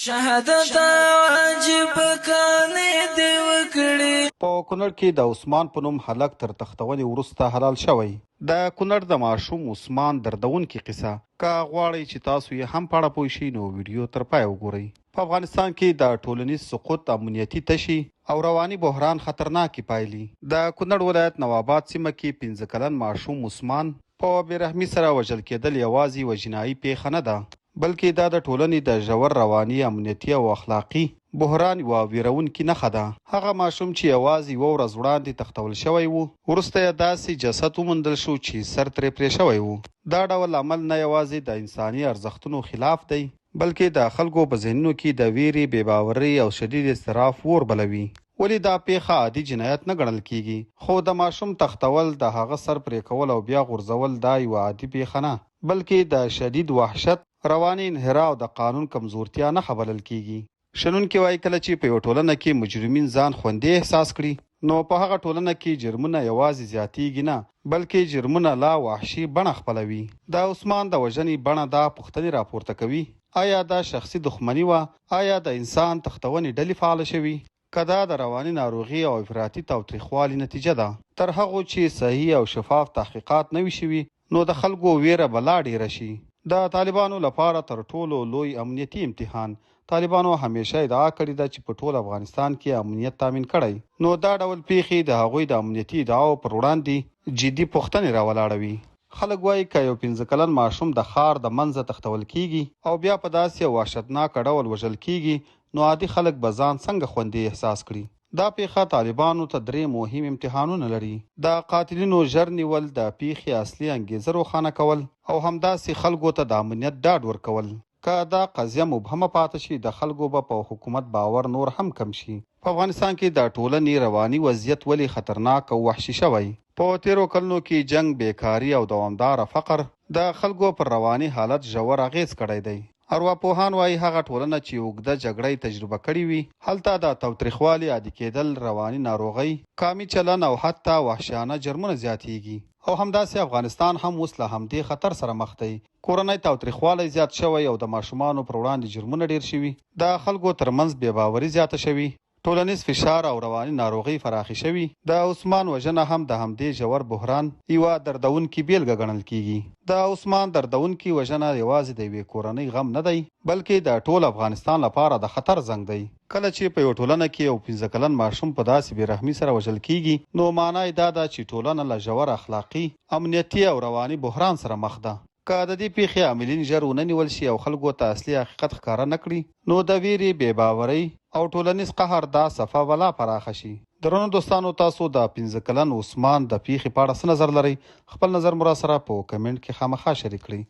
شهادت عجب کانې دی وکړي. په کونړ کې د عثمان په نوم هلک تر تختونې وروسته حلال شوی. د کونړ د ماشوم عثمان دردونکې قصه که غواړئ چې تاسو یې هم په اړه پوه شئ نو ویډیو تر پایه وګورئ. په افغانستان کې د ټولنیز سقوط امنیتي تشي او رواني بحران خطرناکې پایلې. د کونړ ولایت نواباد سیمه کې 15 کلن ماشوم عثمان په بېرحمي سره وژل کېدل یوازې یوه جنایي پیښه نه ده، بلکې دا د ټولنې د ژور رواني، امنیتي او اخلاقي بحران یوه ویرونکې نښه ده. هغه ماشوم چې یوازې یوه ورځ وړاندې تختول شوی و، وروسته یې داسې جسد وموندل شو چې سر ترې پرې شوی و. دا ډول عمل نه یوازې د انساني ارزښتونو خلاف دی، بلکې د خلکو په ذهنونو کې د ویرې، بېباورۍ او شدید اضطراب اور بلوي. ولې دا پیښه عادي جنایت نه ګڼل کیږي، خو د ماشوم تختول، د هغه سر پرې کول او بیا غورځول دا یوه عادي پیښه نه، بلکې د شدید وحشت، رواني انحراف او د قانون کمزورتیا نښه بلل کیږي. شنونکي وایي کله چې په یوه ټولنه کې مجرمین ځان خوندي احساس کړي، نو په هغه ټولنه کې جرمونه یوازې زیاتیږي نه، بلکې جرمونه لا وحشي بڼه خپلوي. د عثمان د وژنې بڼه دا پوښتنې راپورته کوي: آیا دا شخصي دښمني وه؟ آیا د انسان تختونې ډلې فعاله شوي؟ که دا د رواني ناروغي او افراطي تاوتریخوالي نتیجه ده؟ تر هغو چې صحیح او شفاف تحقیقات نه وي شوي، نو د خلکو ویره به لا ډیره شي. د طالبانو لپاره تر ټولو لوی امنیتي امتحان. طالبانو همیشه ادعا کړې ده چې په ټول افغانستان کې امنیت تامین کړی، نو دا ډول پیښې د هغوی د امنیتي ادعاو پر وړاندې جدي پوښتنې راولاړوي. خلک وایي که یو 15 کلن ماشوم د ښار د منځه تختول کیږي او بیا په داسې یو وحشتناکه ډول وژل کیږي، نو عادي خلک به ځان څنګه خوندي احساس کړي؟ دا پیښه طالبانو ته 3 مهم امتحانونه لري: د قاتلینو ژر نیول، د پیښې اصلي انګیزه روښانه کول، او همداسې خلکو ته د امنیت ډاډ ورکول. که دا قضیه مبهمه پاتې شي، د خلکو به په حکومت باور نور هم کم شي. په افغانستان کې د ټولنې رواني وضعیت ولې خطرناک او وحشي شوی؟ په تیرو کلونو کې جنگ، بیکاري او دوامداره فقر د خلکو پر رواني حالت ژور اغیز کړی دی. ارواپوهان وایي هغه ټولنه چې اوږده جګړه تجربه کړې وي، هلته د تاوتریخوالي، عادي کېدل، رواني ناروغۍ، کامي چلن او حتی وحشیانه جرمونه زیاتیږي. او همداسې افغانستان هم اوس له همدې خطر سره مخ دی. کورنۍ تاوتریخوالی زیات شوی او د ماشومانو پر وړاندې جرمونه ډیر شوي. د خلکو ترمنځ بېباوري زیاته شوي، ټولنیز فشار او رواني ناروغۍ فراخي شوي. د عثمان وژنه هم د همدې ژور بحران یوه دردونکې بیلګه ګڼل کیږي. د عثمان دردونکې وژنه یوازې د یوې کورنۍ غم نه دی، بلکې د ټول افغانستان لپاره د خطر زنګ دی. کله چې په یو ټولنه کې یو 15 کلن ماشوم په داسې بېرحمي سره وژل کیږي، نو معنا یې دا ده چې ټولنه له ژور اخلاقي، امنیتي او رواني بحران سره مخ ده. که د دې پیښې عاملین ژر ونه نیول شي او خلکو ته اصلي حقیقت ښکاره نه کړي، نو د ویرې، بېباورۍ او ټولنیز قهر دا صفحه ولا پراخه شي. درنو دوستانو، تاسو د 15 کلن عثمان د پیښې په اړه څه نظر لرئ؟ خپل نظر مو راسره په کمنټ کې خامخا شریک کړئ.